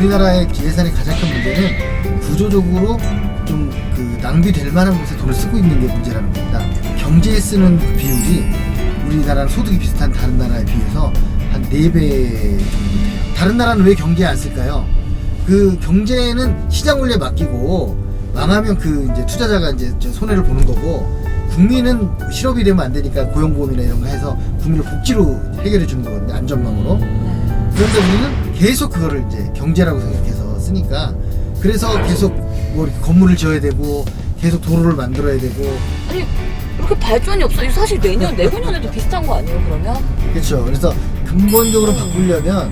우리나라의 예산의 가장 큰 문제는 구조적으로 좀 그 낭비될 만한 곳에 돈을 쓰고 있는 게 문제라는 겁니다. 경제에 쓰는 그 비율이 우리나라랑 소득이 비슷한 다른 나라에 비해서 한 4배 정도 돼요. 다른 나라는 왜 경제에 안 쓸까요? 그 경제는 시장 원리에 맡기고 망하면 그 이제 투자자가 이제 손해를 보는 거고, 국민은 실업이 되면 안 되니까 고용보험이나 이런 거 해서 국민을 복지로 해결해 주는 거거든요. 안전망으로. 그런데 우리는 계속 그거를 이제 경제라고 생각해서 쓰니까, 그래서 계속 뭐 이렇게 건물을 지어야 되고 계속 도로를 만들어야 되고. 아니 이렇게 발전이 없어. 이거 사실 내후년에도 비슷한 거 아니에요 그러면? 그렇죠. 그래서 근본적으로 바꾸려면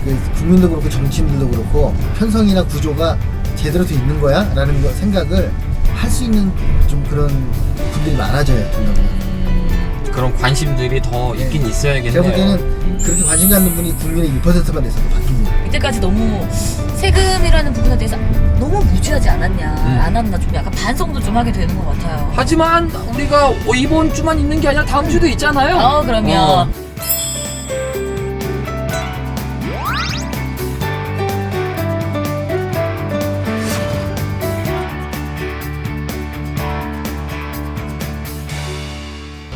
그 국민도 그렇고 정치인들도 그렇고 편성이나 구조가 제대로 돼 있는 거야? 라는 거 생각을 할 수 있는 좀 그런 분들이 많아져야 된다고. 그런 관심들이 더 있긴 있어야겠네요. 제가 볼 때는 그렇게 관심 갖는 분이 국민의 1%만 돼서도 바뀝니다. 이때까지 너무 세금이라는 부분에 대해서 너무 무지하지 않았냐, 안 왔나 좀 약간 반성도 좀 하게 되는 것 같아요. 하지만 우리가 이번 주만 있는 게 아니라 다음 주도 있잖아요. 그러면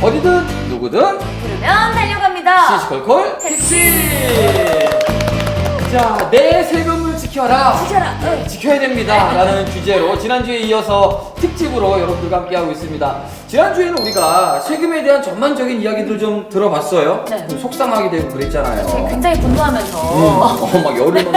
어디든 누구든 부르면 달려갑니다. 시시콜콜 택시. 자, 내 세금을 지켜라. 지켜라. 지켜야 됩니다. 라는 주제로 지난주에 이어서 특집으로 여러분들과 함께하고 있습니다. 지난주에는 우리가 세금에 대한 전반적인 이야기들을 좀 들어봤어요. 네. 좀 속상하게 되고 그랬잖아요. 굉장히 분노하면서 막 열을 내고.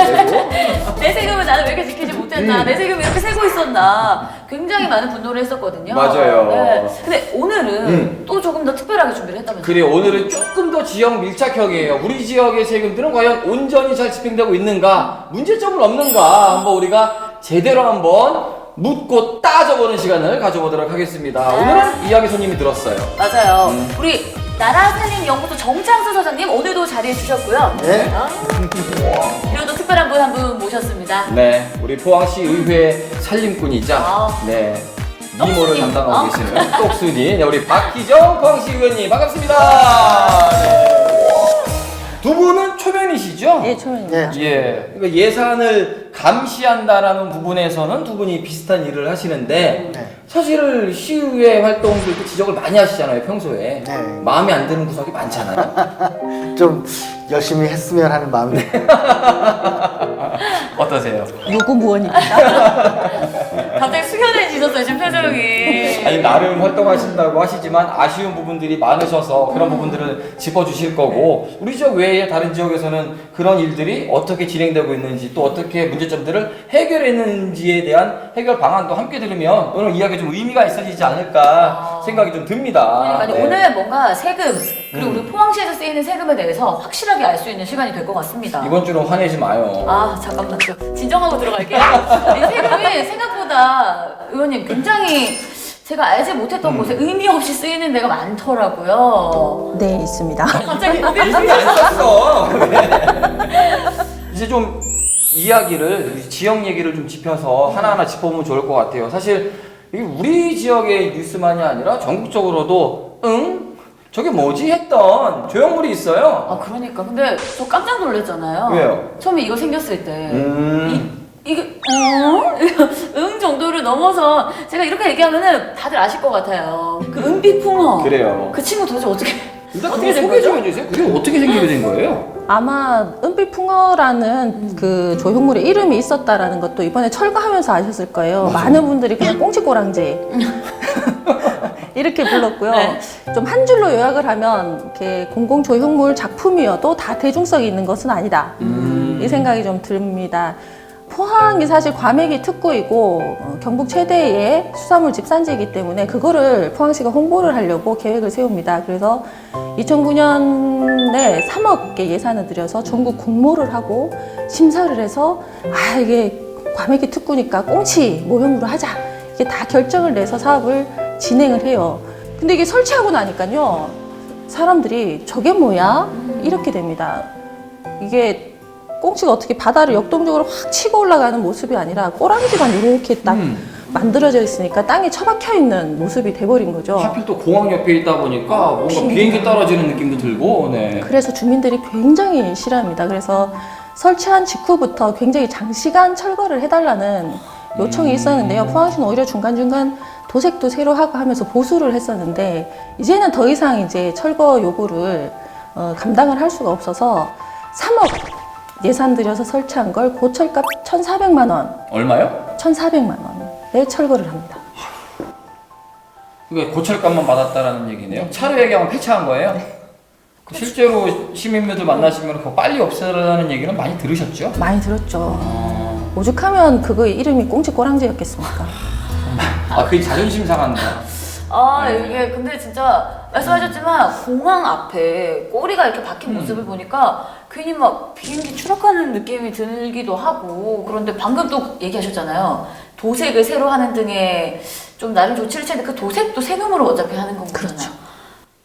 내 세금을 나는 왜 이렇게 지키지 못했나, 내 세금이 이렇게 새고 있었나, 굉장히 많은 분노를 했었거든요. 맞아요. 네. 근데 오늘은 또 조금 더 특별하게 준비를 했다면서요? 그래, 오늘은 조금 더 지역 밀착형이에요. 우리 지역의 세금들은 과연 온전히 잘 집행되고 있는가, 문제점은 없는가, 한번 우리가 제대로 한번 묻고 따져보는 시간을 가져보도록 하겠습니다. 네. 오늘은 이야기 손님이 들었어요. 맞아요. 우리 나라살림연구소 정창수 소장님 오늘도 자리해 주셨고요. 네. 그리고 또 특별한 분 한 분 모셨습니다. 네, 우리 포항시 의회 살림꾼이자 네 미모를 똑순이. 담당하고 계시는 똑순이, 네, 우리 박희정 포항시 의원님 반갑습니다. 네. 두 분은 초면이시죠? 예, 초면입니다. 네. 예, 그러니까 예산을 감시한다라는 부분에서는 두 분이 비슷한 일을 하시는데 네. 사실 시의회 활동들도 지적을 많이 하시잖아요, 평소에. 네. 마음에 안 드는 구석이 많잖아요. 좀 열심히 했으면 하는 마음이. 어떠세요? 요구무원입니다. 갑자기 숙연해지셨어요, 지금 표정이. 아니, 나름 활동하신다고 하시지만 아쉬운 부분들이 많으셔서 그런 부분들을 짚어주실 거고, 우리 지역 외에 다른 지역에서는 그런 일들이 어떻게 진행되고 있는지, 또 어떻게 문제점들을 해결했는지에 대한 해결 방안도 함께 들으면 오늘 이야기에 좀 의미가 있어지지 않을까 생각이 좀 듭니다. 그러니까 네. 오늘 뭔가 세금, 그리고 우리 포항시에서 쓰이는 세금에 대해서 확실하게 알 수 있는 시간이 될 것 같습니다. 이번 주는 화내지 마요. 잠깐만요. 진정하고 들어갈게요. 이 세금이 생각보다 의원님 굉장히 제가 알지 못했던 곳에 의미 없이 쓰이는 데가 많더라고요. 네, 있습니다. 갑자기 의미 안 썼어. 이제 좀 이야기를, 지역 얘기를 좀 짚어서 하나하나 짚어보면 좋을 것 같아요. 사실 이게 우리 지역의 뉴스만이 아니라 전국적으로도 저게 뭐지 했던 조형물이 있어요. 그러니까 근데 저 깜짝 놀랐잖아요. 왜요? 처음에 이거 생겼을 때 이게 정도를 넘어서 제가 이렇게 얘기하면은 다들 아실 것 같아요. 그 은비풍어. 그래요. 그 친구 도대체 어떻게 일단 어떻게 그거 된 소개 좀 거죠? 해주세요. 그게 어떻게 생기게 된 거예요? 아마 은빛풍어라는 그 조형물의 이름이 있었다라는 것도 이번에 철거하면서 아셨을 거예요. 맞아요. 많은 분들이 그냥 꽁치꼬랑지 이렇게 불렀고요. 네. 좀 한 줄로 요약을 하면 이렇게 공공조형물 작품이어도 다 대중성이 있는 것은 아니다. 이 생각이 좀 듭니다. 포항이 사실 과메기 특구이고 경북 최대의 수산물 집산지이기 때문에 그거를 포항시가 홍보를 하려고 계획을 세웁니다. 그래서 2009년에 3억의 예산을 들여서 전국 공모를 하고 심사를 해서 이게 과메기 특구니까 꽁치 모형으로 하자, 이게 다 결정을 내서 사업을 진행을 해요. 근데 이게 설치하고 나니까요, 사람들이 저게 뭐야? 이렇게 됩니다. 이게 꽁치가 어떻게 바다를 역동적으로 확 치고 올라가는 모습이 아니라 꼬랑지만 이렇게 딱 만들어져 있으니까 땅에 처박혀 있는 모습이 돼버린 거죠. 하필 또 공항 옆에 있다 보니까 뭔가 비행기 떨어지는 느낌도 들고, 네. 그래서 주민들이 굉장히 싫어합니다. 그래서 설치한 직후부터 굉장히 장시간 철거를 해달라는 요청이 있었는데요. 포항시는 오히려 중간중간 도색도 새로 하고 하면서 보수를 했었는데 이제는 더 이상 이제 철거 요구를 감당을 할 수가 없어서 3억 예산 들여서 설치한 걸 고철값 1,400만 원, 얼마요? 1,400만 원에 철거를 합니다. 그게 고철값만 받았다라는 얘기네요. 차로 얘기하면 폐차한 거예요? 실제로 시민분들 만나시면 그거 빨리 없애라는 얘기는 많이 들으셨죠? 많이 들었죠. 오죽하면 그거 이름이 꽁치꼬랑지였겠습니까? 그게 자존심 상한다. 이게 근데 진짜 말씀하셨지만 공항 앞에 꼬리가 이렇게 박힌 모습을 보니까 괜히 막 비행기 추락하는 느낌이 들기도 하고 그런데 방금 또 얘기하셨잖아요. 도색을 새로 하는 등의 좀 나름 조치를 취했는데 그 도색도 세금으로 어차피 하는 거잖아요. 그렇죠.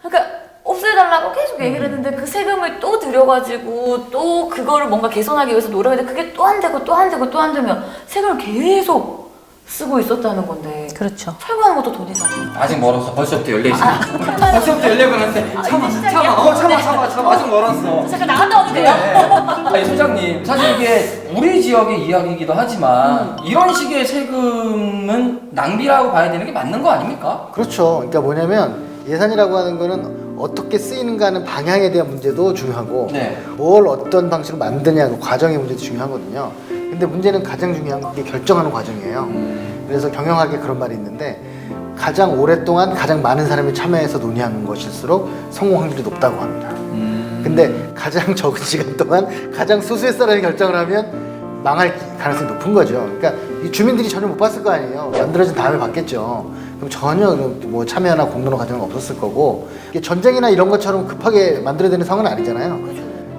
그러니까 없애달라고 계속 얘기를 했는데 그 세금을 또 들여가지고 또 그거를 뭔가 개선하기 위해서 노력했는데 그게 또 안 되고 또 안 되고 또 안 되면 세금을 계속 쓰고 있었다는 건데 그렇죠. 철거하는 것도 돈이잖아요. 아직 멀었어. 벌써부터 열려 있어. 벌써부터 열려고 하는데 참아. 아직 멀었어. 잠깐 나갔다 와도 돼요? 아니 소장님, 사실 이게 우리 지역의 이야기이기도 하지만 이런 식의 세금은 낭비라고 봐야 되는 게 맞는 거 아닙니까? 그렇죠. 그러니까 뭐냐면 예산이라고 하는 거는 어떻게 쓰이는가 하는 방향에 대한 문제도 중요하고 네. 뭘 어떤 방식으로 만드냐 그 과정의 문제도 중요하거든요. 근데 문제는 가장 중요한 게 결정하는 과정이에요. 그래서 경영학에 그런 말이 있는데 가장 오랫동안 가장 많은 사람이 참여해서 논의하는 것일수록 성공 확률이 높다고 합니다. 근데 가장 적은 시간 동안 가장 소수의 사람이 결정을 하면 망할 가능성이 높은 거죠. 그러니까 이 주민들이 전혀 못 봤을 거 아니에요. 만들어진 다음에 봤겠죠. 그럼 전혀 뭐 참여나 공론화 과정은 없었을 거고 이게 전쟁이나 이런 것처럼 급하게 만들어야 되는 상황은 아니잖아요.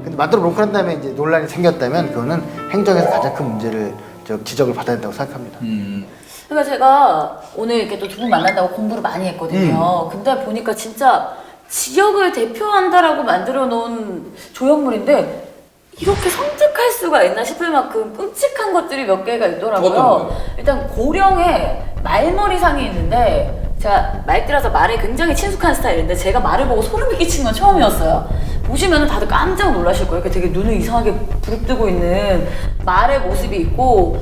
근데 만들어 놓고 난 다음에 이제 논란이 생겼다면 그거는 행정에서 가장 큰 문제를 지적을 받아야 된다고 생각합니다. 그러니까 제가 오늘 이렇게 또 두 분 만난다고 공부를 많이 했거든요. 근데 보니까 진짜 지역을 대표한다라고 만들어 놓은 조형물인데 이렇게 섬뜩할 수가 있나 싶을 만큼 끔찍한 것들이 몇 개가 있더라고요. 어떤 거요? 일단 고령에 말머리상이 있는데 제가 말띠라서 말에 굉장히 친숙한 스타일인데 제가 말을 보고 소름이 끼친 건 처음이었어요. 보시면 다들 깜짝 놀라실 거예요. 이렇게 되게 눈을 이상하게 부릅뜨고 있는 말의 모습이 있고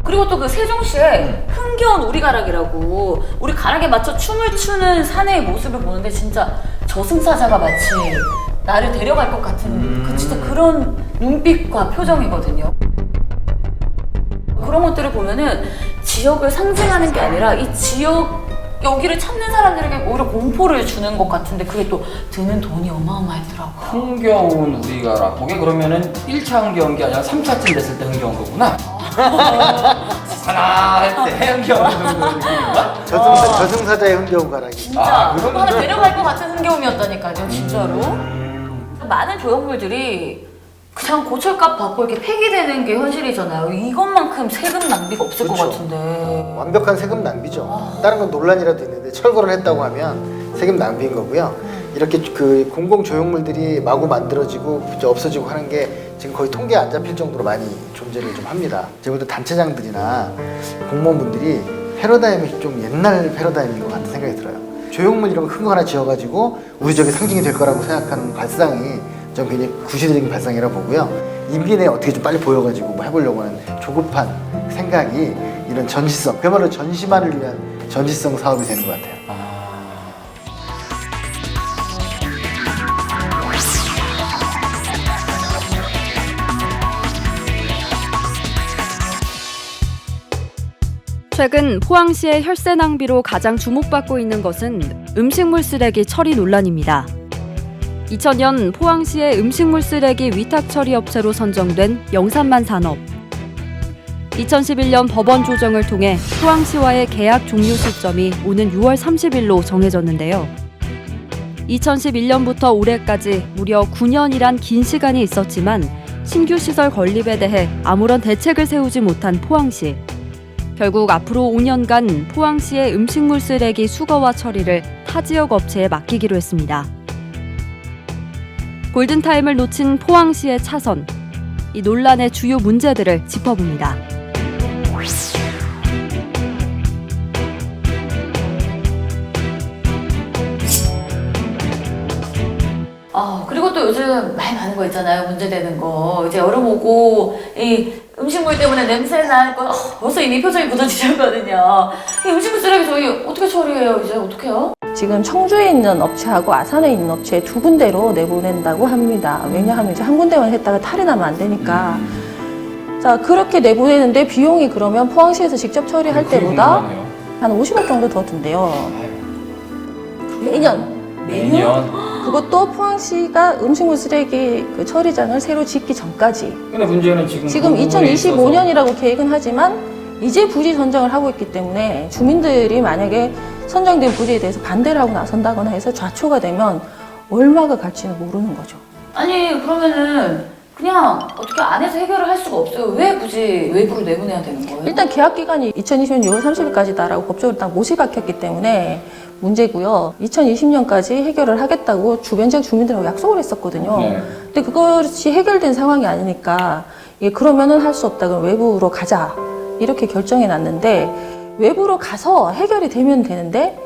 그리고 또 그 세종시에 흥겨운 우리가락이라고 우리 가락에 맞춰 춤을 추는 사내의 모습을 보는데 진짜 저승사자가 마치 나를 데려갈 것 같은 그 진짜 그런 눈빛과 표정이거든요. 그런 것들을 보면은 지역을 상징하는 게 아니라 이 지역 여기를 찾는 사람들에게 오히려 공포를 주는 것 같은데 그게 또 드는 돈이 어마어마하더라고요. 흥겨운 우리가라. 그게 그러면은 1차 흥겨운 게 아니라 3차쯤 됐을 때 흥겨운 거구나. 하나 할 때 흥겨운 정도 느낌인가? 저승사자의 흥겨운 가락이. 진짜 그런 누구 하나 데려갈 것 같은 흥겨움이었다니까요, 진짜로. 많은 조형물들이 그냥 고철값 받고 이렇게 폐기되는 게 현실이잖아요. 이것만큼 세금 낭비가 없을 그렇죠. 것 같은데. 완벽한 세금 낭비죠. 다른 건 논란이라도 있는데 철거를 했다고 하면 세금 낭비인 거고요. 이렇게 그 공공 조형물들이 마구 만들어지고 이제 없어지고 하는 게 지금 거의 통계에 안 잡힐 정도로 많이 존재를 좀 합니다. 지금 단체장들이나 공무원분들이 패러다임이 좀 옛날 패러다임인 것 같은 생각이 들어요. 조형물 이런 거 큰 거 하나 지어가지고 우리 지역의 상징이 될 거라고 생각하는 발상이 좀 굉장히 구시대적인 발상이라 보고요. 임기 내에 어떻게 좀 빨리 보여가지고 뭐 해보려고 하는 조급한 생각이 이런 전시성, 그야말로 전시만을 위한 전시성 사업이 되는 것 같아요. 최근 포항시의 혈세 낭비로 가장 주목받고 있는 것은 음식물 쓰레기 처리 논란입니다. 2000년 포항시의 음식물 쓰레기 위탁 처리 업체로 선정된 영산만 산업. 2011년 법원 조정을 통해 포항시와의 계약 종료 시점이 오는 6월 30일로 정해졌는데요. 2011년부터 올해까지 무려 9년이란 긴 시간이 있었지만 신규 시설 건립에 대해 아무런 대책을 세우지 못한 포항시. 결국 앞으로 5년간 포항시의 음식물 쓰레기 수거와 처리를 타 지역 업체에 맡기기로 했습니다. 골든타임을 놓친 포항시의 차선. 이 논란의 주요 문제들을 짚어봅니다. 그리고 또 요즘 많이 많은 거 있잖아요. 문제되는 거. 이제 여름 오고, 이 음식물 때문에 냄새 날 거, 벌써 이미 표정이 굳어지셨거든요. 이 음식물 쓰레기 저희 어떻게 처리해요? 이제 어떡해요? 지금 청주에 있는 업체하고 아산에 있는 업체 두 군데로 내보낸다고 합니다. 왜냐하면 이제 한 군데만 했다가 탈이 나면 안 되니까. 자, 그렇게 내보내는데 비용이 그러면 포항시에서 직접 처리할 때보다 한 50억 정도 더 든대요. 매년. 그것도 포항시가 음식물 쓰레기 그 처리장을 새로 짓기 전까지. 근데 문제는 지금 2025년이라고 계획은 하지만 이제 부지 선정을 하고 있기 때문에 주민들이 만약에 선정된 부지에 대해서 반대를 하고 나선다거나 해서 좌초가 되면 얼마가 갈지는 모르는 거죠. 아니, 그러면은 그냥 어떻게 안에서 해결을 할 수가 없어요. 왜 굳이 외부로 내보내야 되는 거예요? 일단 계약 기간이 2020년 6월 30일까지다라고 법적으로 딱 못이 박혔기 때문에 문제고요. 2020년까지 해결을 하겠다고 주변 지역 주민들하고 약속을 했었거든요. 네. 근데 그것이 해결된 상황이 아니니까 이게 그러면은 할 수 없다. 그럼 외부로 가자. 이렇게 결정해 놨는데 외부로 가서 해결이 되면 되는데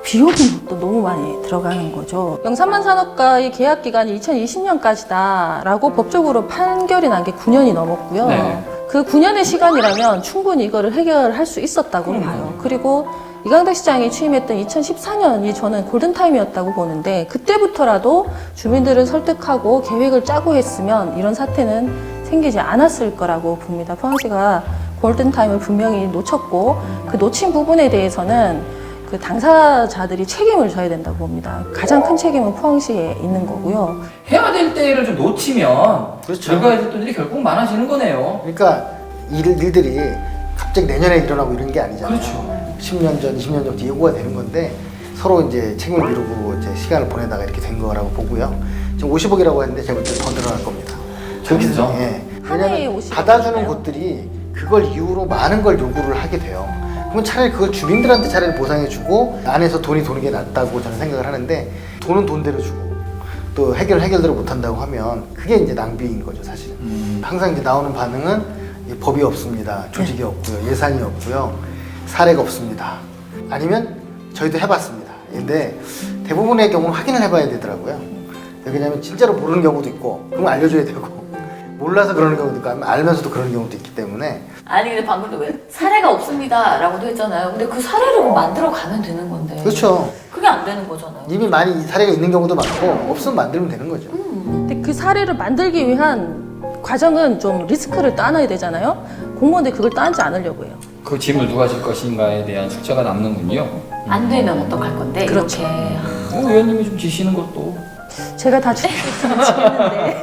비용이 또 너무 많이 들어가는 거죠. 영산만 산업과의 계약 기간이 2020년까지다라고 법적으로 판결이 난 게 9년이 넘었고요. 네. 그 9년의 시간이라면 충분히 이거를 해결할 수 있었다고 봐요. 그리고 이강덕 시장이 취임했던 2014년이 저는 골든타임이었다고 보는데 그때부터라도 주민들을 설득하고 계획을 짜고 했으면 이런 사태는 생기지 않았을 거라고 봅니다. 포항시가 골든타임을 분명히 놓쳤고 그 놓친 부분에 대해서는 그 당사자들이 책임을 져야 된다고 봅니다. 가장 큰 책임은 포항시에 있는 거고요. 해야 될 때를 좀 놓치면 그렇죠. 결과의 일이 결국 많아지는 거네요. 그러니까 일들이 갑자기 내년에 일어나고 이런 게 아니잖아요. 그렇죠. 10년 전, 20년 전 예고가 되는 건데 서로 이제 책임을 미루고 이제 시간을 보내다가 이렇게 된 거라고 보고요. 지금 50억이라고 했는데 제가 볼 때 더 늘어날 겁니다. 그렇게 진짜? 되죠. 예. 한 해에 왜냐면 50억 받아주는 이잖아요. 곳들이 그걸 이유로 많은 걸 요구를 하게 돼요. 그러면 차라리 그걸 주민들한테 차라리 보상해주고 안에서 돈이 도는 게 낫다고 저는 생각을 하는데 돈은 돈대로 주고 또 해결대로 못한다고 하면 그게 이제 낭비인 거죠, 사실은. 항상 이제 나오는 반응은 이 법이 없습니다. 조직이 없고요. 예산이 없고요. 사례가 없습니다. 아니면 저희도 해봤습니다. 근데 대부분의 경우는 확인을 해봐야 되더라고요. 왜냐하면 진짜로 모르는 경우도 있고 그럼 알려줘야 되고 몰라서 그러는 경우도 있고 알면서도 그러는 경우도 있기 때문에 아니, 근데 방금도 왜 사례가 없습니다 라고도 했잖아요. 근데 그 사례를 만들어 가면 되는 건데. 그렇죠. 그게 안 되는 거잖아요. 이미 많이 사례가 있는 경우도 많고 없으면 만들면 되는 거죠. 근데 그 사례를 만들기 위한 과정은 좀 리스크를 따놔야 되잖아요. 공무원들이 그걸 따지 않으려고 해요. 그 짐을 누가 질 것인가에 대한 숙제가 남는군요. 안 되면 어떡할 건데? 그렇죠. 이렇게. 의원님이 좀 지시는 것도. 제가 다 지겠는데.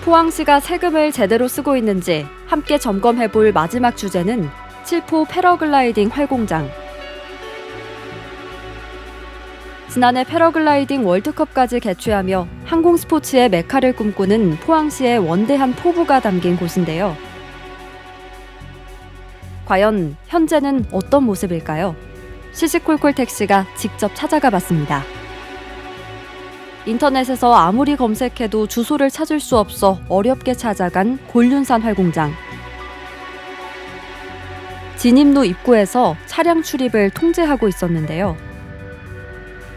포항시가 세금을 제대로 쓰고 있는지 함께 점검해볼 마지막 주제는 칠포 패러글라이딩 활공장. 지난해 패러글라이딩 월드컵까지 개최하며 항공 스포츠의 메카를 꿈꾸는 포항시의 원대한 포부가 담긴 곳인데요. 과연 현재는 어떤 모습일까요? 시시콜콜 택시가 직접 찾아가 봤습니다. 인터넷에서 아무리 검색해도 주소를 찾을 수 없어 어렵게 찾아간 곤륜산 활공장. 진입로 입구에서 차량 출입을 통제하고 있었는데요.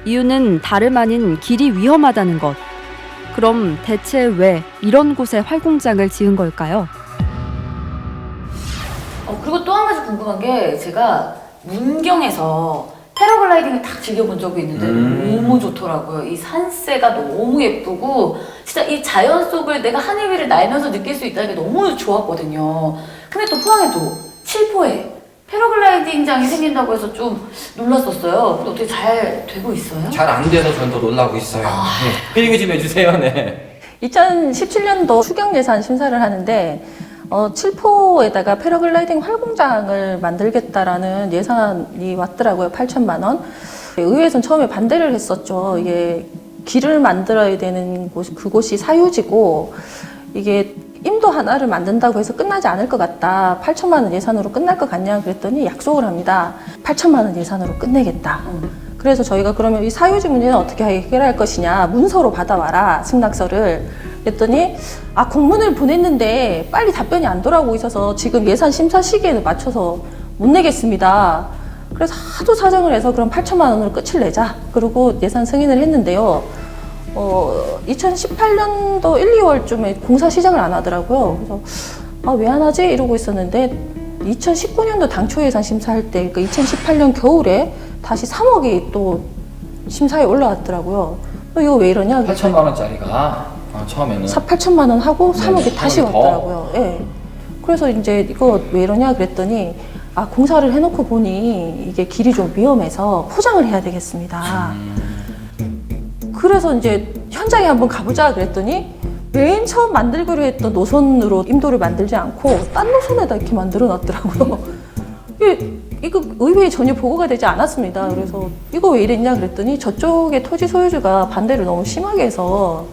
이유는 다름 아닌 길이 위험하다는 것. 그럼 대체 왜 이런 곳에 활공장을 지은 걸까요? 그리고 또 한 가지 궁금한 게 제가 문경에서 패러글라이딩을 딱 즐겨본 적이 있는데 너무 좋더라고요. 이 산세가 너무 예쁘고 진짜 이 자연 속을 내가 하늘 위를 날면서 느낄 수 있다는 게 너무 좋았거든요. 근데 또 포항에도 칠포에 패러글라이딩장이 생긴다고 해서 좀 놀랐었어요. 근데 어떻게 잘 되고 있어요? 잘 안 돼서 저는 더 놀라고 있어요. 네. 얘기 좀 해주세요. 네. 2017년도 추경 예산 심사를 하는데 칠포에다가 패러글라이딩 활공장을 만들겠다라는 예산이 왔더라고요. 8천만 원. 의회에서는 처음에 반대를 했었죠. 이게 길을 만들어야 되는 그곳이 사유지고 이게 임도 하나를 만든다고 해서 끝나지 않을 것 같다. 8천만 원 예산으로 끝날 것 같냐 그랬더니 약속을 합니다. 8천만 원 예산으로 끝내겠다. 그래서 저희가 그러면 이 사유지 문제는 어떻게 해결할 것이냐. 문서로 받아와라. 승낙서를. 그랬더니 공문을 보냈는데 빨리 답변이 안 돌아오고 있어서 지금 예산 심사 시기에는 맞춰서 못 내겠습니다. 그래서 하도 사정을 해서 그럼 8천만 원으로 끝을 내자. 그리고 예산 승인을 했는데요. 2018년도 1, 2월쯤에 공사 시작을 안 하더라고요. 그래서 왜 안 하지? 이러고 있었는데 2019년도 당초 예산 심사할 때, 그러니까 2018년 겨울에 다시 3억이 또 심사에 올라왔더라고요. 이거 왜 이러냐? 8천만 원짜리가 처음에는 8천만 원 하고 3억이 네, 다시 3억이 더. 왔더라고요. 예. 그래서 이제 이거 왜 이러냐 그랬더니 공사를 해놓고 보니 이게 길이 좀 위험해서 포장을 해야 되겠습니다. 그래서 이제 현장에 한번 가보자 그랬더니 맨 처음 만들기로 했던 노선으로 임도를 만들지 않고 딴 노선에다 이렇게 만들어 놨더라고요. 이거 의회에 전혀 보고가 되지 않았습니다. 그래서 이거 왜 이랬냐 그랬더니 저쪽에 토지 소유주가 반대를 너무 심하게 해서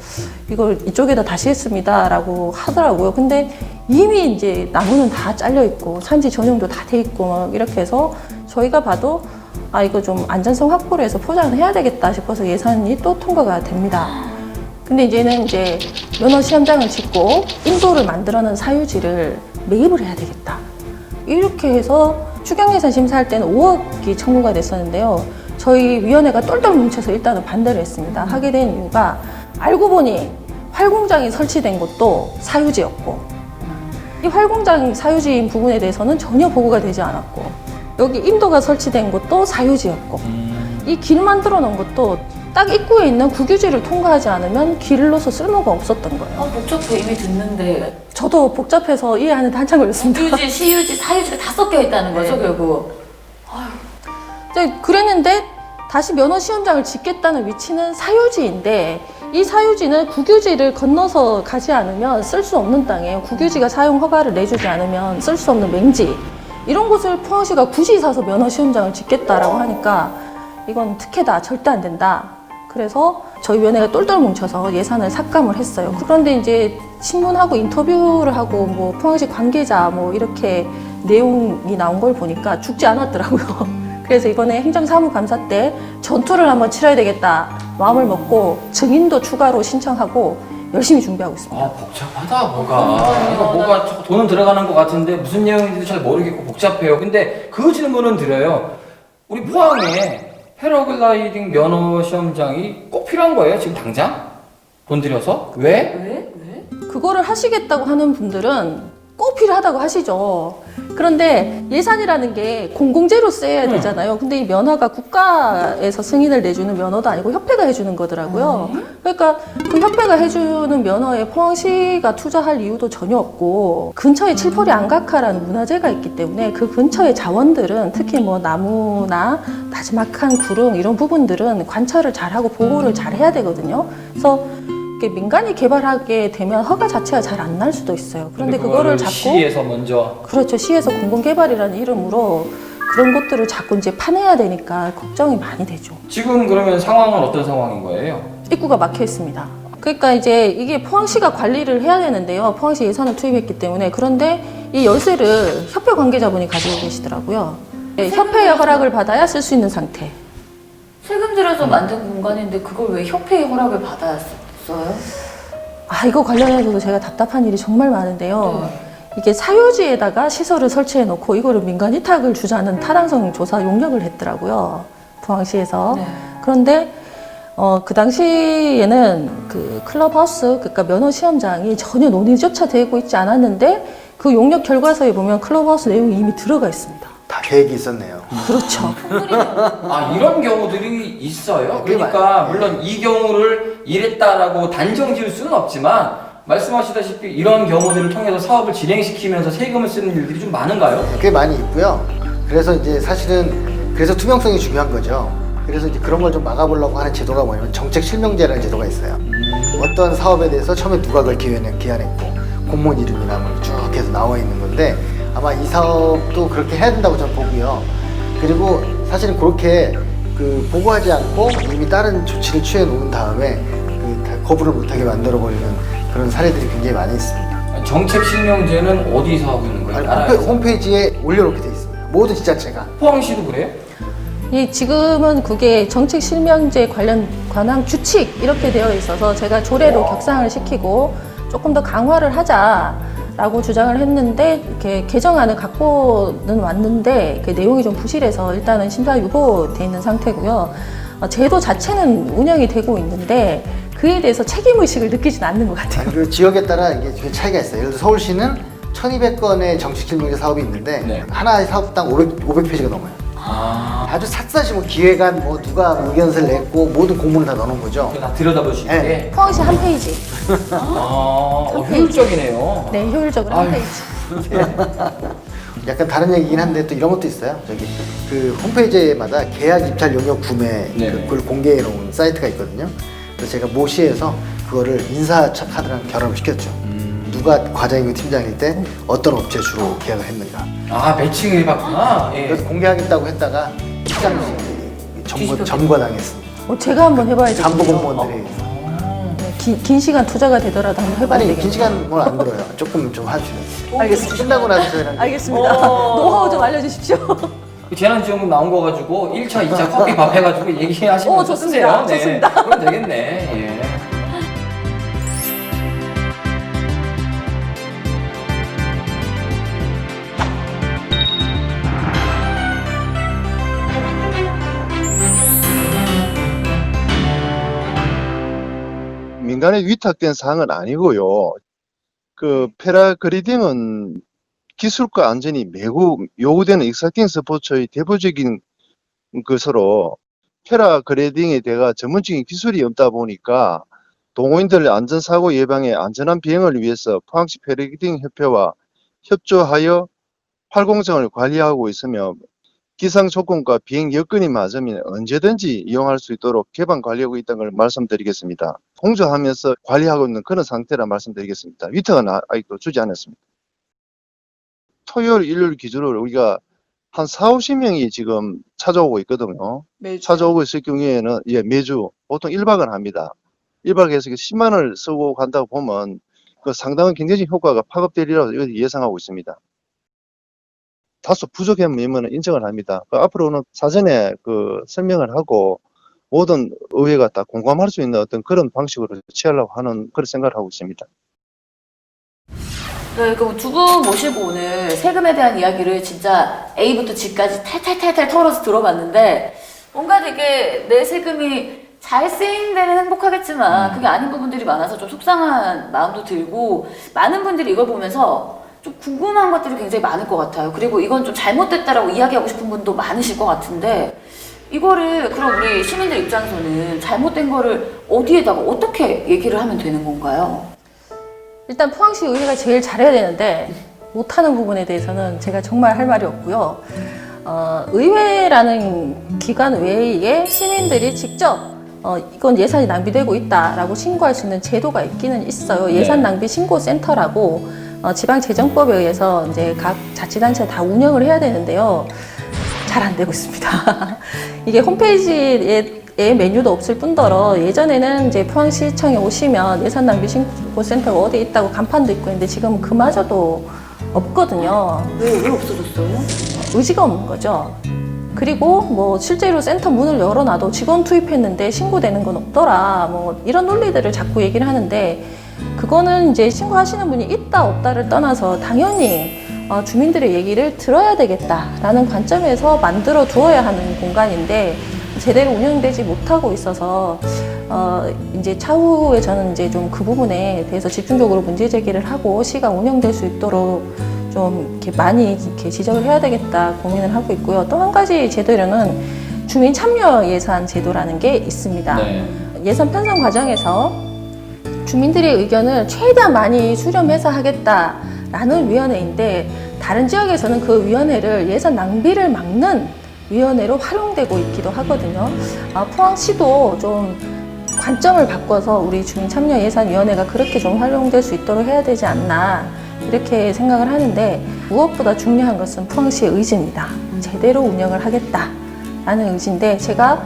이걸 이쪽에다 다시 했습니다 라고 하더라고요. 근데 이미 이제 나무는 다 잘려 있고 산지 전용도 다 돼 있고 막 이렇게 해서 저희가 봐도 이거 좀 안전성 확보를 해서 포장을 해야 되겠다 싶어서 예산이 또 통과가 됩니다. 근데 이제는 이제 면허 시험장을 짓고 인도를 만들어놓은 사유지를 매입을 해야 되겠다. 이렇게 해서 추경예산 심사할 때는 5억이 청구가 됐었는데요. 저희 위원회가 똘똘 뭉쳐서 일단은 반대를 했습니다. 하게 된 이유가 알고 보니 활공장이 설치된 곳도 사유지였고 이 활공장 사유지인 부분에 대해서는 전혀 보고가 되지 않았고 여기 인도가 설치된 곳도 사유지였고 이 길 만들어 놓은 것도 딱 입구에 있는 국유지를 통과하지 않으면 길로서 쓸모가 없었던 거예요. 복잡해 이미 듣는데. 저도 복잡해서 이해하는데 한참 걸렸습니다. 국유지, 시유지, 사유지가 다 섞여 있다는 거죠, 결국. 이제 그랬는데 다시 면허 시험장을 짓겠다는 위치는 사유지인데 이 사유지는 국유지를 건너서 가지 않으면 쓸 수 없는 땅이에요. 국유지가 사용 허가를 내주지 않으면 쓸 수 없는 맹지. 이런 곳을 포항시가 굳이 사서 면허 시험장을 짓겠다라고 하니까 이건 특혜다, 절대 안 된다. 그래서 저희 위원회가 똘똘 뭉쳐서 예산을 삭감을 했어요. 그런데 이제 신문하고 인터뷰를 하고 뭐 포항시 관계자 뭐 이렇게 내용이 나온 걸 보니까 죽지 않았더라고요. 그래서 이번에 행정사무감사 때 전투를 한번 치러야 되겠다 마음을 먹고 증인도 추가로 신청하고 열심히 준비하고 있습니다. 복잡하다 뭐가 자꾸 돈은 들어가는 것 같은데 무슨 내용인지 잘 모르겠고 복잡해요. 근데 그 질문은 드려요. 우리 포항에 패러글라이딩 면허 시험장이 꼭 필요한 거예요? 지금 당장? 돈 들여서? 왜? 그거를 하시겠다고 하는 분들은 꼭 필요하다고 하시죠. 그런데 예산이라는 게 공공재로 쓰여야 되잖아요. 근데 이 면허가 국가에서 승인을 내주는 면허도 아니고 협회가 해주는 거더라고요. 그러니까 그 협회가 해주는 면허에 포항시가 투자할 이유도 전혀 없고 근처에 칠포리 안각화라는 문화재가 있기 때문에 그 근처의 자원들은 특히 뭐 나무나 나지막한 구릉 이런 부분들은 관찰을 잘하고 보호를 잘 해야 되거든요. 그래서 민간이 개발하게 되면 허가 자체가 잘 안 날 수도 있어요. 그런데 그거를 자꾸 시에서 먼저 그렇죠. 시에서 공공개발이라는 이름으로 그런 것들을 자꾸 이제 파내야 되니까 걱정이 많이 되죠. 지금 그러면 상황은 어떤 상황인 거예요? 입구가 막혀 있습니다. 그러니까 이제 이게 포항시가 관리를 해야 되는데요. 포항시 예산을 투입했기 때문에 그런데 이 열쇠를 협회 관계자분이 가지고 계시더라고요. 네, 협회의 허락을 받아야 쓸 수 있는 상태. 세금 들여서 만든 공간인데 그걸 왜 협회의 허락을 받았어요? 이거 관련해서도 제가 답답한 일이 정말 많은데요. 이게 사유지에다가 시설을 설치해 놓고 이거를 민간 위탁을 주자는 타당성 조사 용역을 했더라고요. 포항시에서. 그런데 그 당시에는 그 클럽하우스, 그러니까 면허 시험장이 전혀 논의조차 되고 있지 않았는데 그 용역 결과서에 보면 클럽하우스 내용이 이미 들어가 있습니다. 다 계획이 있었네요. 그렇죠. 이런 경우들이 있어요. 꽤 그러니까 많아요. 물론 이 경우를 이랬다라고 단정 지을 수는 없지만 말씀하시다시피 이런 경우들을 통해서 사업을 진행시키면서 세금을 쓰는 일들이 좀 많은가요? 꽤 많이 있고요. 그래서 이제 사실은 그래서 투명성이 중요한 거죠. 그래서 이제 그런 걸 좀 막아보려고 하는 제도가 뭐냐면 정책 실명제라는 제도가 있어요. 어떤 사업에 대해서 처음에 누가 그걸 기한했고 공무원 이름이나 뭐 쭉 해서 나와 있는 건데 아마 이 사업도 그렇게 해야 된다고 저는 보고요. 그리고 사실은 그렇게 그 보고하지 않고 이미 다른 조치를 취해 놓은 다음에 그 거부를 못하게 만들어 버리는 그런 사례들이 굉장히 많이 있습니다. 정책 실명제는 어디서 하고 있는 거예요? 나라에서? 홈페이지에 올려놓게 돼 있습니다. 모든 지자체가. 포항시도 그래요? 지금은 그게 정책 실명제 관한 규칙 이렇게 되어 있어서 제가 조례로 격상을 시키고 조금 더 강화를 하자라고 주장을 했는데 이렇게 개정안을 갖고는 왔는데 그 내용이 좀 부실해서 일단은 심사 유보돼 있는 상태고요. 제도 자체는 운영이 되고 있는데 그에 대해서 책임의식을 느끼진 않는 것 같아요. 그 지역에 따라 이게 차이가 있어요. 예를 들어 서울시는 1200건의 정책 실명제 사업이 있는데 네. 하나의 사업당 500페이지가 넘어요. 아주 샅샅이 뭐 기획안 뭐 누가 의견서를 냈고 모든 공문을 다 넣어놓은 거죠. 다 들여다볼 수 있게. 네. 포항시 한 페이지. 효율적이네요. 네, 효율적으로 한 페이지. 약간 다른 얘기긴 한데 또 이런 것도 있어요. 저기 그 홈페이지마다 계약 입찰 용역 구매 네. 그걸 공개해 놓은 사이트가 있거든요. 그래서 제가 모 시에서 그거를 인사 카드랑 결합을 시켰죠. 누가 과장이고 팀장일 때 어떤 업체 주로 계약을 했는가. 매칭을 해봤구나. 예. 그래서 공개하겠다고 했다가 시장이 점거당했습니다. 제가 한번 해봐야죠. 간부 공무원들이. 긴 시간 투자가 되더라도 한번 해봐야 아니 되겠네요. 긴 시간 뭘 안 들어요. 조금 좀 해주세요. 알겠습니다. 끝나고 나서 저희랑 알겠습니다. 노하우 좀 알려주십시오. 재난지원금 나온 거 가지고 1차, 2차 커피 밥 해가지고 얘기하시면 좋습니다. 쓰세요. 좋습니다. 그럼 되겠네. 예. 민간에 위탁된 사항은 아니고요. 그 패라글라이딩은 기술과 안전이 매우 요구되는 익사이팅 스포츠의 대표적인 것으로 패라글라이딩에 대해 전문적인 기술이 없다 보니까 동호인들 안전사고 예방에 안전한 비행을 위해서 포항시 패러글라이딩 협회와 협조하여 활공장을 관리하고 있으며 기상 조건과 비행 여건이 맞으면 언제든지 이용할 수 있도록 개방 관리하고 있다는 걸 말씀드리겠습니다. 공조하면서 관리하고 있는 그런 상태라 말씀드리겠습니다. 위탁은 아직도 주지 않았습니다. 토요일, 일요일 기준으로 우리가 한 40~50명이 지금 찾아오고 있거든요. 매주. 찾아오고 있을 경우에는 매주 보통 1박을 합니다. 1박에서 10만 원을 쓰고 간다고 보면 그 상당한 경제적 효과가 파급되리라고 예상하고 있습니다. 다소 부족한 면은 인정을 합니다. 앞으로는 사전에 설명을 하고 모든 의회가 다 공감할 수 있는 어떤 그런 방식으로 취하려고 하는 그런 생각을 하고 있습니다. 네, 그럼 두 분 모시고 오늘 세금에 대한 이야기를 진짜 A부터 G까지 탈탈탈탈 털어서 들어봤는데 뭔가 되게 내 세금이 잘 쓰인 데는 행복하겠지만 그게 아닌 부분들이 많아서 좀 속상한 마음도 들고 많은 분들이 이걸 보면서 좀 궁금한 것들이 굉장히 많을 것 같아요. 그리고 이건 좀 잘못됐다라고 이야기하고 싶은 분도 많으실 것 같은데 이거를 그럼 우리 시민들 입장에서는 잘못된 거를 어디에다가 어떻게 얘기를 하면 되는 건가요? 일단 포항시 의회가 제일 잘해야 되는데 못하는 부분에 대해서는 제가 정말 할 말이 없고요. 의회라는 기관 외에 시민들이 직접 이건 예산이 낭비되고 있다라고 신고할 수 있는 제도가 있기는 있어요. 예산 낭비 신고센터라고 지방재정법에 의해서 이제 각 자치단체가 다 운영을 해야 되는데요. 잘 안 되고 있습니다. 이게 홈페이지에 메뉴도 없을 뿐더러 예전에는 이제 포항시청에 오시면 예산 낭비 신고센터가 어디 있다고 간판도 있고 했는데 지금 그마저도 없거든요. 왜 없어졌어요? 의지가 없는 거죠. 그리고 뭐 실제로 센터 문을 열어놔도 직원 투입했는데 신고되는 건 없더라. 뭐 이런 논리들을 자꾸 얘기를 하는데 그거는 이제 신고하시는 분이 있다 없다를 떠나서 당연히 주민들의 얘기를 들어야 되겠다라는 관점에서 만들어 두어야 하는 공간인데 제대로 운영되지 못하고 있어서 이제 차후에 저는 이제 좀 그 부분에 대해서 집중적으로 문제 제기를 하고 시가 운영될 수 있도록 좀 이렇게 많이 이렇게 지적을 해야 되겠다 고민을 하고 있고요. 또 한 가지 제도로는 주민 참여 예산 제도라는 게 있습니다. 네. 예산 편성 과정에서 주민들의 의견을 최대한 많이 수렴해서 하겠다라는 위원회인데 다른 지역에서는 그 위원회를 예산 낭비를 막는 위원회로 활용되고 있기도 하거든요. 포항시도 좀 관점을 바꿔서 우리 주민참여예산위원회가 그렇게 좀 활용될 수 있도록 해야 되지 않나 이렇게 생각을 하는데 무엇보다 중요한 것은 포항시의 의지입니다. 제대로 운영을 하겠다라는 의지인데 제가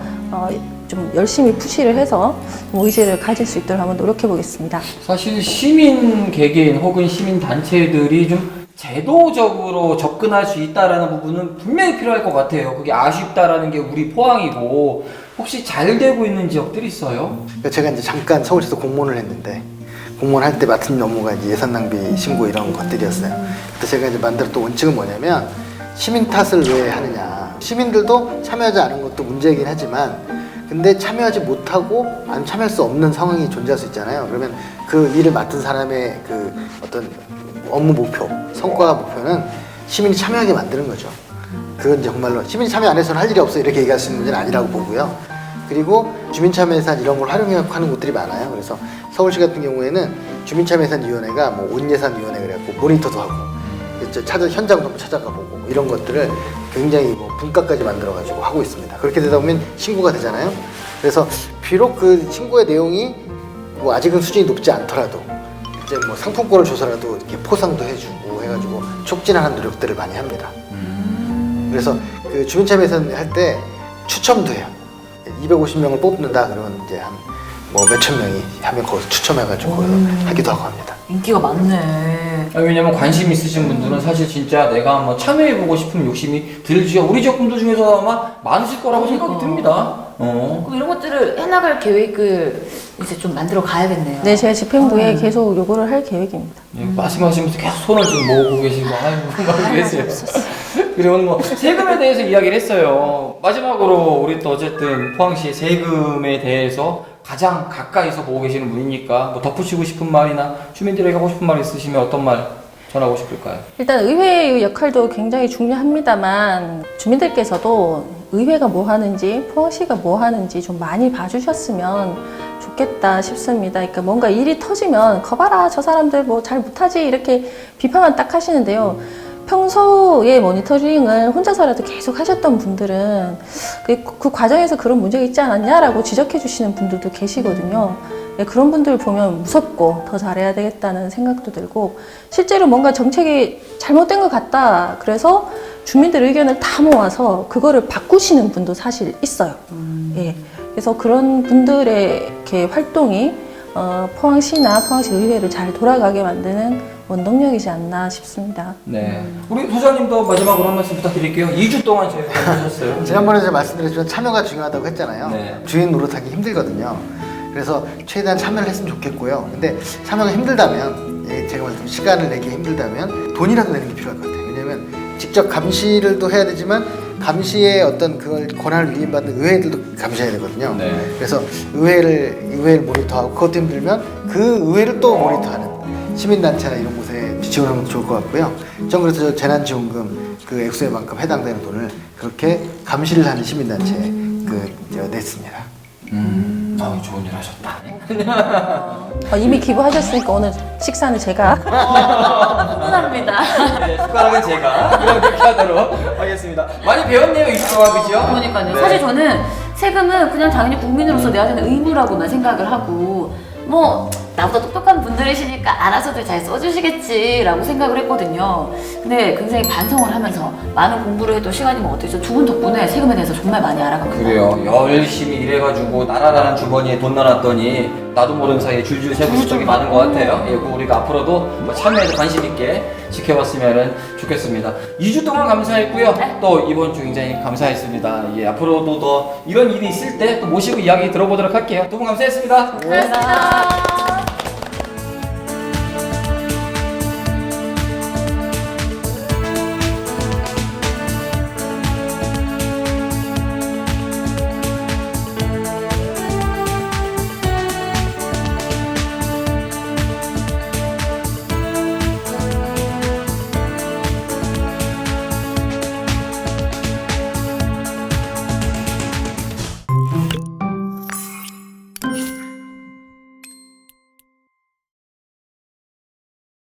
좀 열심히 푸시를 해서 의지를 가질 수 있도록 한번 노력해 보겠습니다. 사실 시민 개개인 혹은 시민 단체들이 좀 제도적으로 접근할 수 있다라는 부분은 분명히 필요할 것 같아요. 그게 아쉽다라는 게 우리 포항이고, 혹시 잘 되고 있는 지역들이 있어요? 그러니까 제가 이제 잠깐 서울시에서 공무원을 했는데 공무원 할 때 맡은 업무가 이제 예산 낭비 신고 이런 것들이었어요. 그때 제가 이제 만들었던 원칙은 뭐냐면 시민 탓을 왜 하느냐. 시민들도 참여하지 않은 것도 문제이긴 하지만 근데 참여하지 못하고 안 참여할 수 없는 상황이 존재할 수 있잖아요. 그러면 그 일을 맡은 사람의 그 어떤 업무 목표, 성과 목표는 시민이 참여하게 만드는 거죠. 그건 정말로 시민이 참여 안 해서는 할 일이 없어 이렇게 얘기할 수 있는 문제는 아니라고 보고요. 그리고 주민참여예산 이런 걸 활용해 하는 곳들이 많아요. 그래서 서울시 같은 경우에는 주민참여예산위원회가 뭐 온예산위원회 그래갖고 모니터도 하고 현장도 한번 찾아가 보고 이런 것들을 굉장히 뭐 분과까지 만들어가지고 하고 있습니다. 그렇게 되다 보면 신고가 되잖아요. 그래서 비록 그 신고의 내용이 뭐 아직은 수준이 높지 않더라도 이제 뭐 상품권을 줘서라도 이렇게 포상도 해주고 해가지고 촉진하는 노력들을 많이 합니다. 그래서 그 주민참여예산 할 때 추첨도 해요. 250명을 뽑는다 그러면 이제 한 뭐 몇천 명이 하면 거기서 추첨해가지고 하기도 하고 합니다. 인기가 많네. 왜냐면 관심 있으신 분들은 사실 진짜 내가 한번 참여해보고 싶은 욕심이 들지요. 우리 지역분들 중에서 아마 많으실 거라고 생각이 듭니다. 그럼 이런 것들을 해나갈 계획을 이제 좀 만들어 가야겠네요. 네, 제가 집행부에 계속 요구를 할 계획입니다. 예, 말씀하시면서 계속 손을 지금 모으고 계시고 아이고 막 계세요. 그리고 오늘 뭐 세금에 대해서 이야기를 했어요. 마지막으로 우리 또 어쨌든 포항시 세금에 대해서 가장 가까이서 보고 계시는 분이니까 뭐 덧붙이고 싶은 말이나 주민들에게 하고 싶은 말 있으시면 어떤 말 전하고 싶을까요? 일단 의회의 역할도 굉장히 중요합니다만 주민들께서도 의회가 뭐 하는지 포항시가 뭐 하는지 좀 많이 봐주셨으면 좋겠다 싶습니다. 그러니까 뭔가 일이 터지면 거봐라 저 사람들 뭐 잘 못하지 이렇게 비판만 딱 하시는데요. 평소에 모니터링을 혼자서라도 계속 하셨던 분들은 그 과정에서 그런 문제가 있지 않았냐라고 지적해 주시는 분들도 계시거든요. 네, 그런 분들 보면 무섭고 더 잘해야 되겠다는 생각도 들고 실제로 뭔가 정책이 잘못된 것 같다. 그래서 주민들 의견을 다 모아서 그거를 바꾸시는 분도 사실 있어요. 예. 그래서 그런 분들의 이렇게 활동이 포항시나 포항시 의회를 잘 돌아가게 만드는 원동력이지 않나 싶습니다. 네. 우리 소장님도 마지막으로 한 말씀 부탁드릴게요. 2주 동안 저희가 해주셨어요. 지난번에 제가 말씀드렸지만 참여가 중요하다고 했잖아요. 네. 주인 노릇하기 힘들거든요. 그래서 최대한 참여를 했으면 좋겠고요. 근데 참여가 힘들다면 제가 말씀드린 시간을 내기 힘들다면 돈이라도 내는 게 필요할 것 같아요. 왜냐하면 직접 감시를 또 해야 되지만 감시의 어떤 그걸 권한을 위임받는 의회들도 감시해야 되거든요. 네. 그래서 의회를 모니터하고 그것도 힘들면 그 의회를 또 모니터하는 시민단체나 이런 곳에 지원하면 좋을 것 같고요. 전 그래서 저 재난지원금 그 액수에만큼 해당되는 돈을 그렇게 감시를 하는 시민단체에 냈습니다. 좋은 일 하셨다. 이미 기부하셨으니까 오늘 식사는 제가 흥분합니다. 네, 숟가락은 제가 그럼 그렇게 하도록 하겠습니다. 많이 배웠네요, 2주 동안, 그죠? 그러니까요. 네. 사실 저는 세금은 그냥 당연히 국민으로서 내야 되는 의무라고만 생각을 하고 뭐 나보다 똑똑한 분들이시니까 알아서들 잘 써주시겠지라고 생각을 했거든요. 근데 굉장히 반성을 하면서 많은 공부를 해도 시간이 뭐 어때서 두 분 덕분에 세금에 대해서 정말 많이 알아갑니다. 그래요. 열심히 일해가지고 나라라는 주머니에 돈 넣어놨더니 나도 모르는 사이에 줄줄 새고 있을 적이 많은 것 같아요. 예, 우리가 앞으로도 뭐 참여해서 관심 있게 지켜봤으면 좋겠습니다. 2주 동안 감사했고요. 또 이번 주 굉장히 감사했습니다. 예, 앞으로도 더 이런 일이 있을 때 또 모시고 이야기 들어보도록 할게요. 두 분 감사했습니다. 감사합니다.